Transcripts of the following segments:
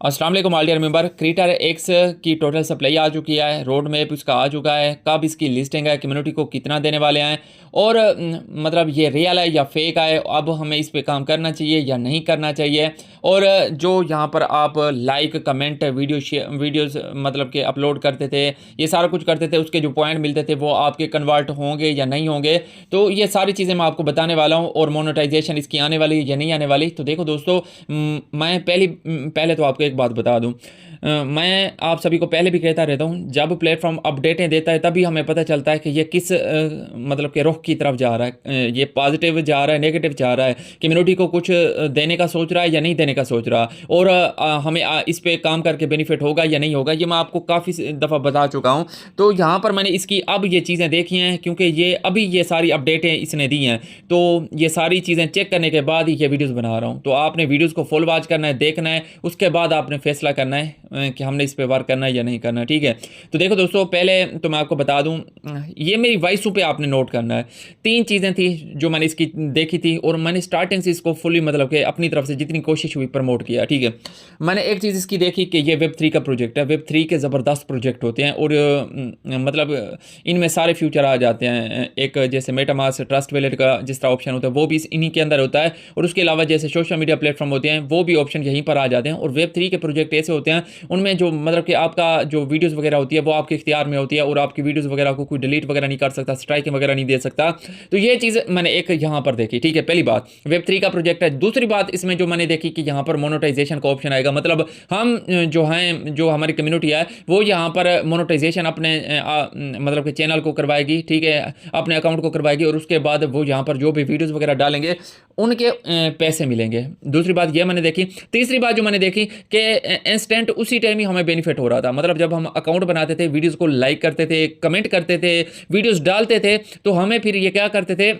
अस्सलाम वालेकुम all dear member. Creator X की टोटल सप्लाई आ चुकी है, रोड मैप इसका आ चुका है, कब इसकी लिस्टिंग है, कम्युनिटी को कितना देने वाले हैं और मतलब ये रियल है या फेक है, अब हमें इस पे काम करना चाहिए या नहीं करना चाहिए। और जो यहाँ पर आप लाइक कमेंट वीडियोस मतलब के अपलोड करते थे, ये सारा कुछ करते थे, उसके जो पॉइंट मिलते थे वो आपके कन्वर्ट होंगे या नहीं होंगे, तो ये सारी चीज़ें मैं आपको बताने वाला हूँ। और मोनेटाइजेशन इसकी आने वाली है या नहीं आने वाली। तो देखो दोस्तों, मैं पहले तो आपको एक बात बता दूं, मैं आप सभी को पहले भी कहता रहता हूं, जब प्लेटफॉर्म अपडेटें देता है तभी हमें पता चलता है कि ये किस मतलब के रुख की तरफ जा रहा है, ये पॉजिटिव जा रहा है, नेगेटिव जा रहा है, कम्युनिटी को कुछ देने का सोच रहा है या नहीं देने का सोच रहा, और हमें इस पे काम करके बेनिफिट होगा या नहीं होगा, ये मैं आपको काफ़ी दफ़ा बता चुका हूँ। तो यहाँ पर मैंने इसकी अब ये चीज़ें देखी हैं, क्योंकि ये अभी ये सारी अपडेटें इसने दी हैं, तो ये सारी चीज़ें चेक करने के बाद ही ये वीडियोज़ बना रहा हूँ। तो आपने वीडियोज़ को फुल वॉच करना है, देखना है, उसके बाद आपने फैसला करना है कि हमने इस पे वर्क करना है या नहीं करना है, ठीक है। तो देखो दोस्तों, पहले तो मैं आपको बता दूं, ये मेरी वॉइसों पे आपने नोट करना है। तीन चीज़ें थी जो मैंने इसकी देखी थी, और मैंने स्टार्टिंग से इसको फुली मतलब कि अपनी तरफ से जितनी कोशिश हुई प्रमोट किया, ठीक है। मैंने एक चीज़ इसकी देखी कि ये वेब 3 का प्रोजेक्ट है। वेब 3 के ज़बरदस्त प्रोजेक्ट होते हैं, और मतलब इनमें सारे फ्यूचर आ जाते हैं। एक जैसे मेटामास्क, ट्रस्ट वैलेट का जिस तरह ऑप्शन होता है वो भी इन्हीं के अंदर होता है, और उसके अलावा जैसे सोशल मीडिया प्लेटफॉर्म होते हैं वो भी ऑप्शन यहीं पर आ जाते हैं। और वेब 3 के प्रोजेक्ट ऐसे होते हैं, उनमें जो मतलब कि आपका जो वीडियोस वगैरह होती है वो आपके इख्तियार में होती है, और आपकी वीडियोस वगैरह को कोई डिलीट वगैरह नहीं कर सकता, स्ट्राइकिंग वगैरह नहीं दे सकता। तो ये चीज़ मैंने एक यहाँ पर देखी, ठीक है। पहली बात वेब 3 का प्रोजेक्ट है। दूसरी बात इसमें जो मैंने देखी कि यहाँ पर मोनेटाइजेशन का ऑप्शन आएगा, मतलब हम जो हैं, जो हमारी कम्युनिटी है वो यहाँ पर मोनेटाइजेशन अपने मतलब कि चैनल को करवाएगी, ठीक है, अपने अकाउंट को करवाएगी, और उसके बाद वो यहाँ पर जो भी वीडियोस वगैरह डालेंगे उनके पैसे मिलेंगे। दूसरी बात ये मैंने देखी। तीसरी बात जो मैंने देखी कि इंस्टेंट उसी टाइम ही हमें बेनिफिट हो रहा था, मतलब जब हम अकाउंट बनाते थे, वीडियोस को लाइक करते थे, कमेंट करते थे, वीडियोस डालते थे, तो हमें फिर ये क्या करते थे,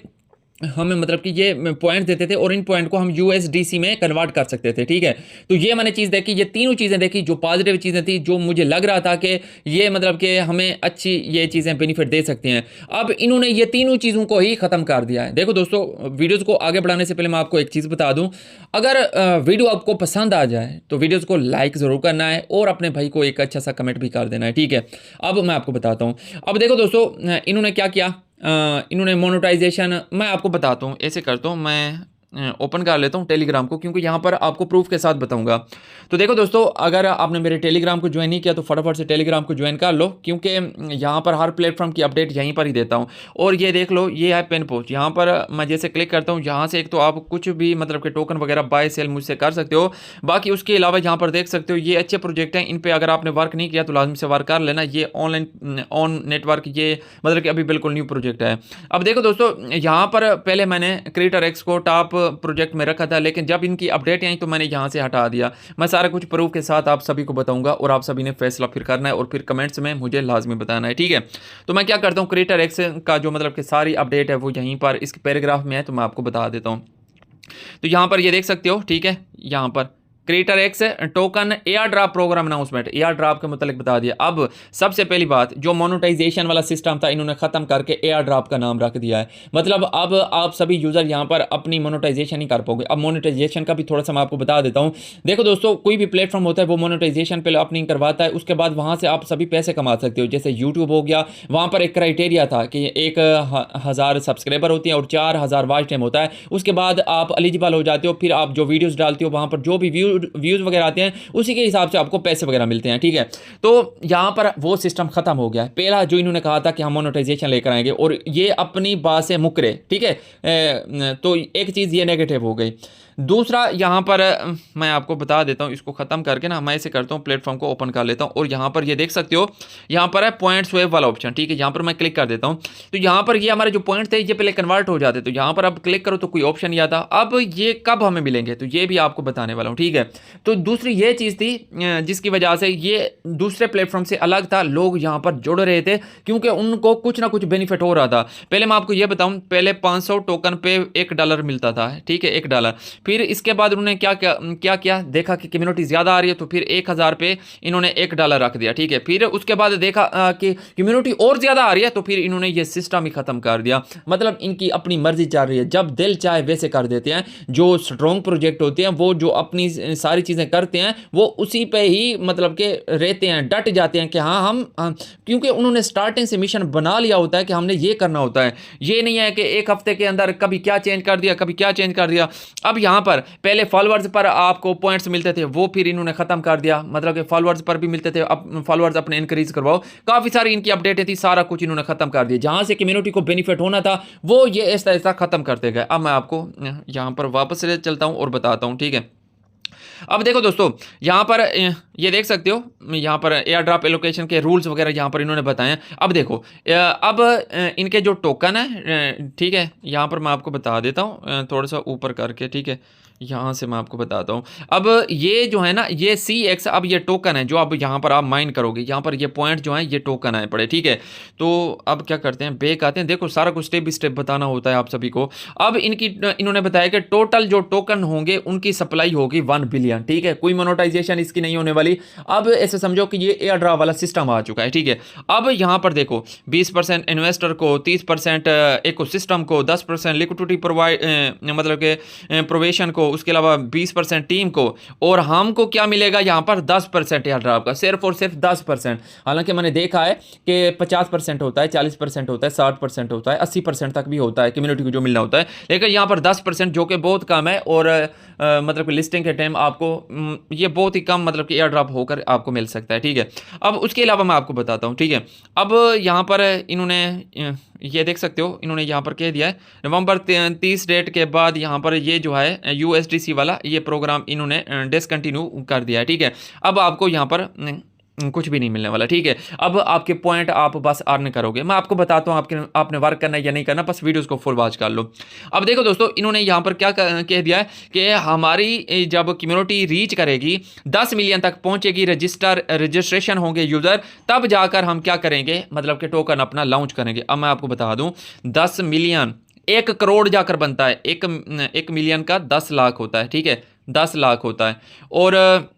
हमें मतलब कि ये पॉइंट देते थे, और इन पॉइंट को हम यूएसडीसी में कन्वर्ट कर सकते थे, ठीक है। तो ये मैंने चीज़ देखी, ये तीनों चीज़ें देखी जो पॉजिटिव चीज़ें थी, जो मुझे लग रहा था कि ये मतलब कि हमें अच्छी ये चीज़ें बेनिफिट दे सकती हैं। अब इन्होंने ये तीनों चीज़ों को ही ख़त्म कर दिया है। देखो दोस्तों, वीडियोज़ को आगे बढ़ाने से पहले मैं आपको एक चीज़ बता दूँ, अगर वीडियो आपको पसंद आ जाए तो वीडियोज़ को लाइक ज़रूर करना है, और अपने भाई को एक अच्छा सा कमेंट भी कर देना है, ठीक है। अब मैं आपको बताता हूँ। अब देखो दोस्तों, इन्होंने क्या किया, इन्होंने मोनेटाइजेशन, मैं आपको बताता हूँ, ऐसे करता हूँ, मैं ओपन कर लेता हूँ टेलीग्राम को, क्योंकि यहाँ पर आपको प्रूफ के साथ बताऊंगा। तो देखो दोस्तों, अगर आपने मेरे टेलीग्राम को ज्वाइन नहीं किया तो फटाफट से टेलीग्राम को ज्वाइन कर लो, क्योंकि यहाँ पर हर प्लेटफॉर्म की अपडेट यहीं पर ही देता हूँ। और ये देख लो, ये है पेन पोस्ट। यहाँ पर मैं जैसे क्लिक करता हूँ, यहाँ से एक तो आप कुछ भी मतलब कि टोकन वगैरह बाय सेल मुझसे कर सकते हो। बाकी उसके अलावा यहाँ पर देख सकते हो, ये अच्छे प्रोजेक्ट हैं, इन पर अगर आपने वर्क नहीं किया तो लाजमी से वर्क कर लेना। ये ऑनलाइन ऑन नेटवर्क, ये मतलब कि अभी बिल्कुल न्यू प्रोजेक्ट है। अब देखो दोस्तों, यहाँ पर पहले मैंने क्रिएटर एक्स को टॉप प्रोजेक्ट में रखा था, लेकिन जब इनकी अपडेट आई तो मैंने यहाँ से हटा दिया। मैं सारा कुछ प्रूफ के साथ आप सभी को बताऊंगा, और आप सभी ने फैसला फिर करना है, और फिर कमेंट्स में मुझे लाजमी बताना है, ठीक है। तो मैं क्या करता हूँ, क्रिएटर एक्स का जो मतलब कि सारी अपडेट है वो यहीं पर इस पैराग्राफ में है, तो मैं आपको बता देता हूँ। तो यहाँ पर ये देख सकते हो, ठीक है, यहाँ पर creator X token airdrop program announcement, airdrop के मतलब बता दिया। अब सबसे पहली बात, जो मोनेटाइजेशन वाला सिस्टम था इन्होंने ख़त्म करके एयर ड्रॉप का नाम रख दिया है। मतलब अब आप सभी यूज़र यहाँ पर अपनी मोनेटाइजेशन नहीं कर पाओगे। अब मोनेटाइजेशन का भी थोड़ा सा मैं आपको बता देता हूँ। देखो दोस्तों, कोई भी प्लेटफॉर्म होता है वो मोनेटाइजेशन पहले अपनी करवाता है, उसके बाद वहाँ से आप सभी पैसे कमा सकते हो। जैसे यूट्यूब हो गया, वहाँ पर एक क्राइटेरिया था कि 1000 सब्सक्राइबर होती हैं और 4000 वॉच टाइम होता है, उसके बाद आप एलिजिबल हो जाते हो। फिर आप जो वीडियोज़ डालते हो वहाँ पर जो भी व्यूज़ वगैरह आते हैं उसी के हिसाब से आपको पैसे वगैरह मिलते हैं, ठीक है। तो यहाँ पर वो सिस्टम खत्म हो गया है। पहला जो इन्होंने कहा था कि हम मोनेटाइजेशन लेकर आएंगे, और ये अपनी बात से मुकरे, ठीक है। तो एक चीज़ ये नेगेटिव हो गई। दूसरा यहाँ पर मैं आपको बता देता हूँ, इसको ख़त्म करके ना मैं ऐसे करता हूँ, प्लेटफॉर्म को ओपन कर लेता हूँ, और यहाँ पर ये देख सकते हो, यहाँ पर है पॉइंट स्वेप वाला ऑप्शन, ठीक है। यहाँ पर मैं क्लिक कर देता हूँ, तो यहाँ पर ये हमारे जो पॉइंट थे ये पहले कन्वर्ट हो जाते, तो यहाँ पर अब क्लिक करो तो कोई ऑप्शन नहीं आता। अब ये कब हमें मिलेंगे तो ये भी आपको बताने वाला हूँ, ठीक है। तो दूसरी ये चीज़ थी जिसकी वजह से ये दूसरे प्लेटफॉर्म से अलग था, लोग यहाँ पर जुड़ रहे थे क्योंकि उनको कुछ ना कुछ बेनिफिट हो रहा था। पहले मैं आपको ये बताऊँ, पहले 500 टोकन पे $1 मिलता था, ठीक है, $1। फिर इसके बाद उन्होंने क्या किया, देखा कि कम्युनिटी ज़्यादा आ रही है तो फिर 1000 पे इन्होंने $1 रख दिया, ठीक है। फिर उसके बाद देखा कि कम्युनिटी और ज़्यादा आ रही है तो फिर इन्होंने ये सिस्टम ही ख़त्म कर दिया। मतलब इनकी अपनी मर्जी चल रही है, जब दिल चाहे वैसे कर देते हैं। जो स्ट्रॉन्ग प्रोजेक्ट होते हैं वो जो अपनी सारी चीज़ें करते हैं वो उसी पे ही मतलब के रहते हैं, डट जाते हैं कि हाँ हम क्योंकि उन्होंने स्टार्टिंग से मिशन बना लिया होता है कि हमने ये करना होता है। ये नहीं है कि एक हफ्ते के अंदर कभी क्या चेंज कर दिया, कभी क्या चेंज कर दिया। अब यहाँ पर पहले फॉलोअर्स पर आपको पॉइंट्स मिलते थे, वो फिर इन्होंने ख़त्म कर दिया। मतलब कि फॉलोअर्स पर भी मिलते थे, अब फॉलोअर्स अपने इंक्रीज करवाओ, काफ़ी सारी इनकी अपडेटें थी, सारा कुछ इन्होंने ख़त्म कर दिया। जहाँ से कम्युनिटी को बेनिफिट होना था वो ये ऐसा ऐसा ख़त्म करते गए। अब मैं आपको यहाँ पर वापस से चलता हूँ और बताता हूँ, ठीक है। अब देखो दोस्तों, यहाँ पर ये देख सकते हो, यहाँ पर एयर ड्रॉप एलोकेशन के रूल्स वगैरह यहाँ पर इन्होंने बताए हैं। अब देखो, अब इनके जो टोकन है, ठीक है, यहाँ पर मैं आपको बता देता हूँ थोड़ा सा ऊपर करके, ठीक है, यहाँ से मैं आपको बताता हूँ। अब ये जो है ना, ये CX, अब ये टोकन है जो अब यहाँ पर आप माइन करोगे, यहाँ पर ये पॉइंट जो है ये टोकन आए पड़े, ठीक है। तो अब क्या करते हैं, बैक आते हैं। देखो सारा कुछ स्टेप बाई स्टेप बताना होता है आप सभी को। अब इन्होंने बताया कि टोटल जो टोकन होंगे उनकी सप्लाई होगी 1 बिलियन, ठीक है। कोई मोनेटाइजेशन इसकी नहीं होने वाली। अब ऐसे समझो कि ये एयर ड्रॉप वाला सिस्टम आ चुका है, ठीक है। अब यहाँ पर देखो 20% इन्वेस्टर को, 30% इकोसिस्टम को, 10% लिक्विडिटी प्रोवाइड मतलब के प्रोवेशन को, उसके अलावा 20% टीम को, और हमको क्या मिलेगा यहाँ पर 10% एयर ड्रॉप का, सिर्फ और सिर्फ 10%। हालांकि मैंने देखा है कि 50% होता है, 40% होता है, 60% होता है, 80% तक भी होता है कम्युनिटी को जो मिलना होता है। लेकिन यहाँ पर 10% जो कि बहुत कम है, और मतलब कि लिस्टिंग के टाइम आपको ये बहुत ही कम मतलब कि एयर ड्रॉप होकर आपको मिल सकता है, ठीक है। अब उसके अलावा मैं आपको बताता हूँ, ठीक है। अब यहाँ पर इन्होंने ये देख सकते हो, इन्होंने यहाँ पर कह दिया है नवंबर 30 डेट के बाद यहाँ पर ये जो है USDC वाला ये प्रोग्राम इन्होंने डिसकंटिन्यू कर दिया है, ठीक है। अब आपको यहाँ पर कुछ भी नहीं मिलने वाला, ठीक है। अब आपके पॉइंट आप बस अर्न करोगे। मैं आपको बताता हूँ आपने वर्क करना है या नहीं करना, बस वीडियोस को फुल वॉच कर लो। अब देखो दोस्तों, इन्होंने यहाँ पर क्या कह दिया है कि हमारी जब कम्युनिटी रीच करेगी 10 मिलियन तक पहुँचेगी, रजिस्ट्रेशन होंगे यूज़र, तब जाकर हम क्या करेंगे, मतलब कि टोकन अपना लॉन्च करेंगे। अब मैं आपको बता दूँ, 10 मिलियन 1 करोड़ जाकर बनता है। 1 मिलियन का 10 लाख होता है, ठीक है, 10 लाख होता है। और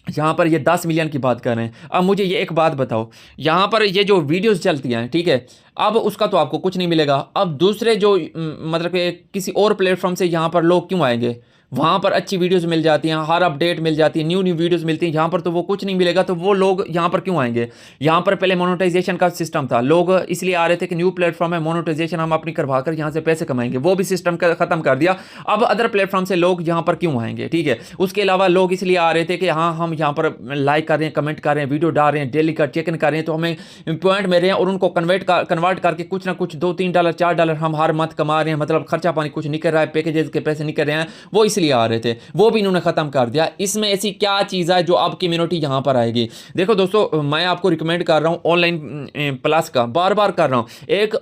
यहाँ पर ये 10 मिलियन की बात कर रहे हैं। अब मुझे ये एक बात बताओ, यहाँ पर ये जो वीडियोस चलती हैं, ठीक है, अब उसका तो आपको कुछ नहीं मिलेगा। अब दूसरे जो मतलब कि किसी और प्लेटफॉर्म से यहाँ पर लोग क्यों आएंगे, वहाँ पर अच्छी वीडियोस मिल जाती हैं, हर अपडेट मिल जाती है, न्यू वीडियोस मिलती हैं। यहाँ पर तो वो कुछ नहीं मिलेगा, तो वो लोग यहाँ पर क्यों आएंगे। यहाँ पर पहले मोनेटाइजेशन का सिस्टम था, लोग इसलिए आ रहे थे कि न्यू प्लेटफॉर्म है, मोनेटाइजेशन हम अपनी करवा कर यहाँ से पैसे कमाएंगे, वो भी सिस्टम ख़त्म कर दिया। अब अदर प्लेटफॉर्म से लोग यहाँ पर क्यों आएंगे, ठीक है। उसके अलावा लोग इसलिए आ रहे थे कि हाँ हम यहाँ पर लाइक कर रहे हैं, कमेंट कर रहे हैं, वीडियो डाल रहे हैं, डेली का चेक इन कर रहे हैं, तो हमें पॉइंट मिल रहे हैं, और उनको कन्वर्ट करके कुछ ना कुछ $2-3 $4 हम हर मंथ कमा रहे हैं। मतलब खर्चा पानी कुछ नहीं कर रहा है, पैकेजेस के पैसे नहीं कर रहे हैं, वो इसलिए आ रहे थे, वो भी इन्होंने खत्म कर दिया। इसमें ऐसी क्या चीज़ है जो अब कम्युनिटी यहाँ पर आएगी। देखो दोस्तों, मैं आपको रिकमेंड कर रहा हूँ ऑनलाइन प्लस का, बार बार कर रहा हूँ। एक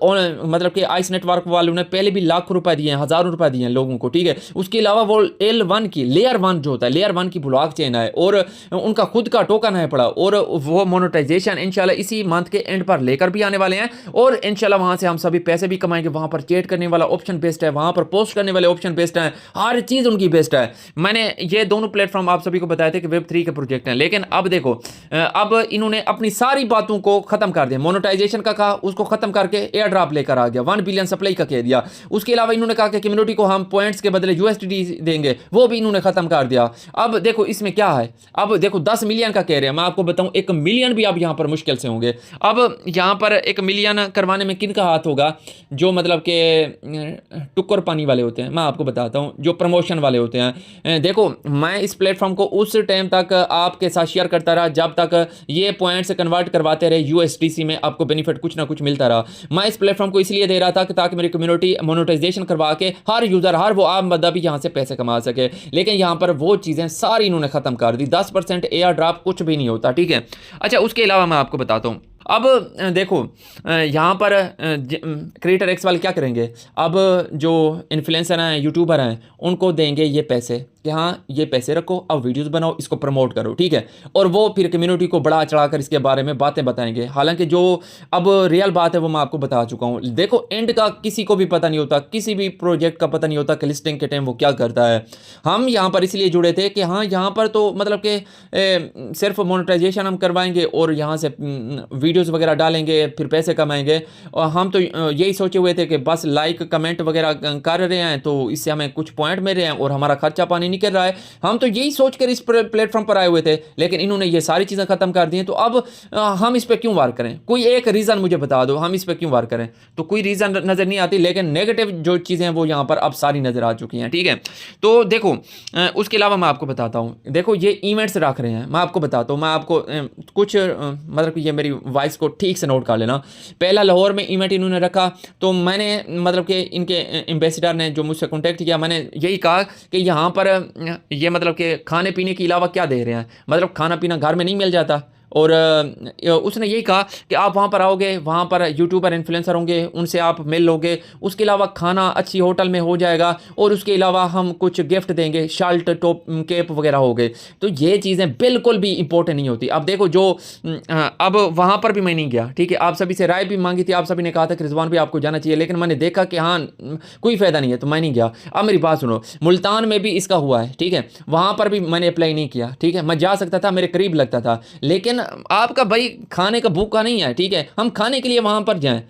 मतलब कि आइस नेटवर्क वालों ने पहले भी लाखों रुपए दिए हैं, हज़ारों रुपए दिए हैं लोगों को, ठीक है। उसके अलावा वो L1 की लेयर 1 जो होता है, लेयर 1 की ब्लॉक चेन है, और उनका खुद का टोकन है पड़ा, और वो मोनेटाइजेशन इंशाल्लाह इसी मंथ के एंड पर लेकर भी आने वाले हैं, और इंशाल्लाह वहाँ से हम सभी पैसे भी कमाएंगे। वहाँ पर चैट करने वाला ऑप्शन बेस्ट है, वहाँ पर पोस्ट करने वाले ऑप्शन बेस्ट है, हर चीज़ उनकी बेस्ट है। मैंने ये दोनों प्लेटफॉर्म आप सभी को बताए थे कि Web3 के प्रोजेक्ट हैं, लेकिन अब देखो, अब इन्होंने अपनी सारी बातों को खत्म कर दिया। मोनेटाइजेशन का कहा, उसको खत्म करके एयर ड्रॉप लेकर आ गया, 1 बिलियन सप्लाई का कह दिया। उसके अलावा इन्होंने कहा कि कम्युनिटी को हम पॉइंट्स के बदले USDT देंगे, वो भी इन्होंने खत्म कर दिया। अब देखो इसमें क्या है, अब देखो 10 मिलियन का कह रहे हैं, मैं आपको बताऊं 1 मिलियन भी अब यहाँ पर मुश्किल से होंगे। अब यहाँ पर 1 मिलियन करवाने में किन का हाथ होगा, जो मतलब के टुक्कर पानी वाले होते हैं। मैं आपको बताता हूँ, जो प्रमोशन वाले होते हैं। देखो मैं इस प्लेटफॉर्म को उस टाइम तक आपके साथ शेयर करता रहा जब तक ये पॉइंट्स कन्वर्ट करवाते रहे USDC में, आपको बेनिफिट कुछ ना कुछ मिलता रहा। मैं इस प्लेटफॉर्म को इसलिए दे रहा था कि ताकि मेरी कम्युनिटी मोनेटाइजेशन करवा के हर यूज़र, हर वो आम बंदा भी यहाँ से पैसे कमा सके। लेकिन यहाँ पर वो चीज़ें सारी इन्होंने ख़त्म कर दी। 10% एयर ड्रॉप कुछ भी नहीं होता, ठीक है। अच्छा, उसके अलावा मैं आपको बताता हूँ, अब देखो यहाँ पर क्रिएटर एक्स वाले क्या करेंगे, अब जो इन्फ्लुएंसर हैं, यूट्यूबर हैं, उनको देंगे ये पैसे, कि हाँ ये पैसे रखो, अब वीडियोस बनाओ, इसको प्रमोट करो, ठीक है। और वो फिर कम्युनिटी को बढ़ा चढ़ा कर इसके बारे में बातें बताएंगे। हालांकि जो अब रियल बात है वो मैं आपको बता चुका हूँ। देखो एंड का किसी को भी पता नहीं होता, किसी भी प्रोजेक्ट का पता नहीं होता कि लिस्टिंग के टाइम वो क्या करता है। हम यहाँ पर इसलिए जुड़े थे कि हाँ यहाँ पर तो मतलब कि सिर्फ मोनेटाइजेशन हम करवाएंगे और यहाँ से वीडियोस वगैरह डालेंगे, फिर पैसे कमाएंगे। और हम तो यही सोचे हुए थे कि बस लाइक कमेंट वगैरह कर रहे हैं तो इससे हमें कुछ पॉइंट मिल रहे हैं और हमारा खर्चा पानी निकल रहा है। हम तो यही सोच कर इस प्लेटफॉर्म पर आए हुए थे, लेकिन इन्होंने ये सारी चीज़ें ख़त्म कर दी हैं। तो अब हम इस पर क्यों वार करें? कोई एक रीज़न मुझे बता दो, हम इस पर क्यों वार करें? तो कोई रीज़न नज़र नहीं आती, लेकिन नेगेटिव जो चीज़ें हैं वो यहाँ पर अब सारी नज़र आ चुकी हैं, ठीक है। तो देखो उसके अलावा मैं आपको बताता हूँ, देखो ये इवेंट्स रख रहे हैं, मैं आपको बताता हूँ, मैं आपको कुछ मतलब कि ये मेरी वॉइस को ठीक से नोट कर लेना। पहला लाहौर में इवेंट इन्होंने रखा, तो मैंने मतलब कि इनके एम्बेसडर ने जो मुझसे कॉन्टैक्ट किया, मैंने यही कहा कि यहाँ पर ये मतलब कि खाने पीने के अलावा क्या दे रहे हैं, मतलब खाना पीना घर में नहीं मिल जाता। और उसने यही कहा कि आप वहाँ पर आओगे, वहाँ पर यूट्यूबर इन्फ्लुएंसर होंगे, उनसे आप मिल लोगे, उसके अलावा खाना अच्छी होटल में हो जाएगा, और उसके अलावा हम कुछ गिफ्ट देंगे, शर्ट टॉप कैप वगैरह हो गए। तो ये चीज़ें बिल्कुल भी इंपॉर्टेंट नहीं होती। अब देखो जो अब वहाँ पर भी मैं नहीं गया, ठीक है, आप सभी से राय भी मांगी थी, आप सभी ने कहा था कि रिजवान भी आपको जाना चाहिए, लेकिन मैंने देखा कि हाँ कोई फ़ायदा नहीं है, तो मैं नहीं गया। अब मेरी बात सुनो, मुल्तान में भी इसका हुआ है, ठीक है, वहाँ पर भी मैंने अप्लाई नहीं किया, ठीक है, मैं जा सकता था, मेरे करीब लगता था, लेकिन आपका भाई खाने का भूखा नहीं है, ठीक है, हम खाने के लिए वहाँ पर जाएं,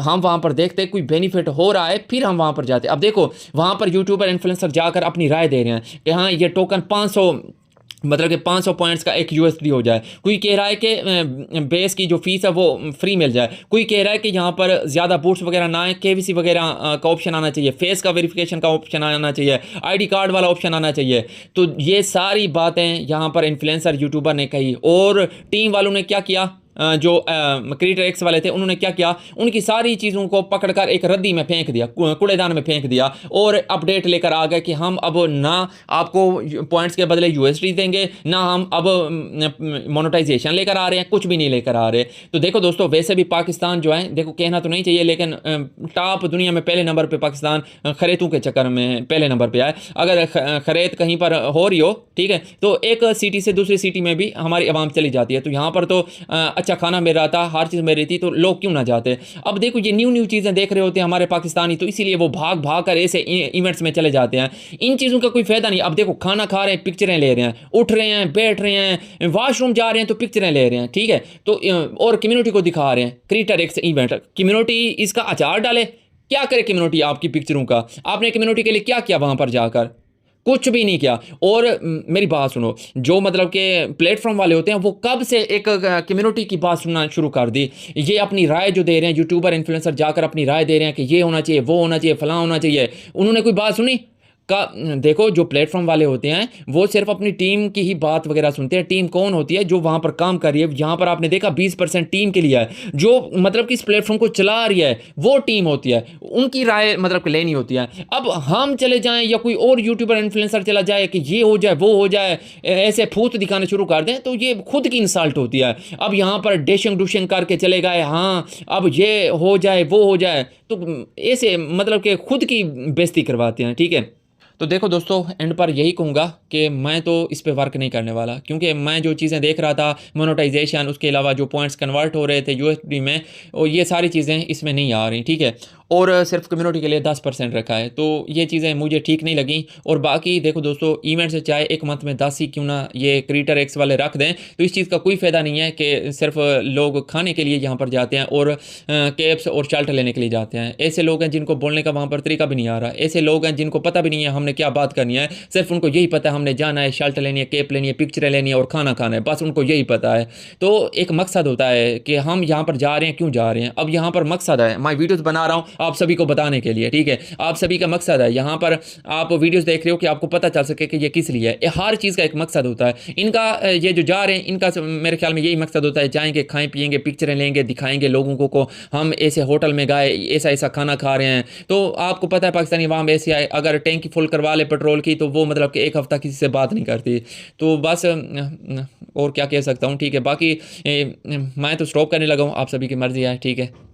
हम वहाँ पर देखते कोई बेनिफिट हो रहा है फिर हम वहाँ पर जाते। अब देखो वहाँ पर यूट्यूबर इन्फ्लुएंसर जाकर अपनी राय दे रहे हैं कि हाँ ये टोकन 500 मतलब कि 500 पॉइंट्स का एक यूएसडी हो जाए, कोई कह रहा है कि बेस की जो फीस है वो फ्री मिल जाए, कोई कह रहा है कि यहाँ पर ज़्यादा बूट्स वगैरह ना आए, केवीसी वगैरह का ऑप्शन आना चाहिए, फेस का वेरिफिकेशन का ऑप्शन आना चाहिए, आईडी कार्ड वाला ऑप्शन आना चाहिए। तो ये सारी बातें यहाँ पर इन्फ्लुएंसर यूट्यूबर ने कही, और टीम वालों ने क्या किया, जो क्रिएटर एक्स वाले थे उन्होंने क्या किया, उनकी सारी चीज़ों को पकड़कर एक रद्दी में फेंक दिया, कूड़ेदान में फेंक दिया, और अपडेट लेकर आ गए कि हम अब ना आपको पॉइंट्स के बदले यूएसडी देंगे, ना हम अब मोनेटाइजेशन लेकर आ रहे हैं, कुछ भी नहीं लेकर आ रहे। तो देखो दोस्तों, वैसे भी पाकिस्तान जो है, देखो कहना तो नहीं चाहिए, लेकिन टॉप दुनिया में पहले नंबर पर पाकिस्तान खरीदों के चक्कर में पहले नंबर पर आए। अगर खरीद कहीं पर हो रही हो, ठीक है, तो एक सिटी से दूसरी सिटी में भी हमारी आवाम चली जाती है। तो यहाँ पर तो अच्छा खाना मिल रहा था, हर चीज़ मिल रही थी, तो लोग क्यों ना जाते। अब देखो ये न्यू चीज़ें देख रहे होते हैं हमारे पाकिस्तानी, तो इसीलिए वो भाग भाग कर ऐसे इवेंट्स में चले जाते हैं। इन चीज़ों का कोई फ़ायदा नहीं। अब देखो खाना खा रहे हैं, पिक्चरें ले रहे हैं, उठ रहे हैं, बैठ रहे हैं, वॉशरूम जा रहे हैं तो पिक्चरें ले रहे हैं, ठीक है, तो और कम्युनिटी को दिखा रहे हैं। क्रिएटर एक्स इवेंट, कम्युनिटी इसका अचार डाले, क्या करे कम्युनिटी आपकी पिक्चरों का? आपने कम्युनिटी के लिए क्या किया वहाँ पर जाकर? कुछ भी नहीं किया। और मेरी बात सुनो, जो मतलब के प्लेटफॉर्म वाले होते हैं वो कब से एक कम्युनिटी की बात सुनना शुरू कर दी। ये अपनी राय जो दे रहे हैं, यूट्यूबर इन्फ्लुएंसर जाकर अपनी राय दे रहे हैं कि ये होना चाहिए, वो होना चाहिए, फलां होना चाहिए, उन्होंने कोई बात सुनी का? देखो जो प्लेटफॉर्म वाले होते हैं वो सिर्फ अपनी टीम की ही बात वगैरह सुनते हैं। टीम कौन होती है? जो वहाँ पर काम कर रही है। यहाँ पर आपने देखा 20% टीम के लिए है, जो मतलब कि इस प्लेटफॉर्म को चला रही है वो टीम होती है, उनकी राय मतलब कि लेनी होती है। अब हम चले जाएं या कोई और यूट्यूबर इन्फ्लुएंसर चला जाए कि ये हो जाए, वो हो जाए, ऐसे फूट दिखाने शुरू कर दें, तो ये खुद की इंसल्ट होती है। अब यहाँ पर डेशिंग डूशिंग करके चले गए, हाँ अब ये हो जाए, वो हो जाए, तो ऐसे मतलब कि खुद की बेइज्जती करवाते हैं, ठीक है। तो देखो दोस्तों, एंड पर यही कहूँगा कि मैं तो इस पे वर्क नहीं करने वाला, क्योंकि मैं जो चीज़ें देख रहा था, मोनेटाइजेशन, उसके अलावा जो पॉइंट्स कन्वर्ट हो रहे थे यूएसडी में, और ये सारी चीज़ें इसमें नहीं आ रही, ठीक है। और सिर्फ कम्युनिटी के लिए 10% रखा है, तो ये चीज़ें मुझे ठीक नहीं लगी। और बाकी देखो दोस्तों, इवेंट से चाहे एक मंथ में 10 ही क्यों ना ये क्रिएटर एक्स वाले रख दें, तो इस चीज़ का कोई फ़ायदा नहीं है कि सिर्फ लोग खाने के लिए यहाँ पर जाते हैं और कैप्स और शर्ट लेने के लिए जाते हैं। ऐसे लोग हैं जिनको बोलने का वहाँ पर तरीका भी नहीं आ रहा, ऐसे लोग हैं जिनको पता भी नहीं है हमने क्या बात करनी है, सिर्फ उनको यही पता है हमने जाना है, शर्ट लेनी है, कैप लेनी है, पिक्चरें लेनी है और खाना खाना है, बस उनको यही पता है। तो एक मकसद होता है कि हम यहाँ पर जा रहे हैं, क्यों जा रहे हैं। अब यहाँ पर मकसद है, मैं वीडियोज़ बना रहा हूँ आप सभी को बताने के लिए, ठीक है, आप सभी का मकसद है, यहाँ पर आप वीडियोस देख रहे हो कि आपको पता चल सके कि ये किस लिए है। हर चीज़ का एक मकसद होता है। इनका ये जो जा रहे हैं, इनका मेरे ख्याल में यही मकसद होता है, जाएंगे, खाएं पिएंगे, पिक्चरें लेंगे, दिखाएंगे लोगों को हम ऐसे होटल में गए, ऐसा ऐसा खाना खा रहे हैं। तो आपको पता है पाकिस्तानी अवाम ऐसे आए, अगर टैंकी फुल करवा ले पेट्रोल की तो वो मतलब कि एक हफ़्ता किसी से बात नहीं करती। तो बस और क्या कह सकता हूँ, ठीक है। बाकी मैं तो स्टॉप करने लगा हूँ, आप सभी की मर्ज़ी है, ठीक है।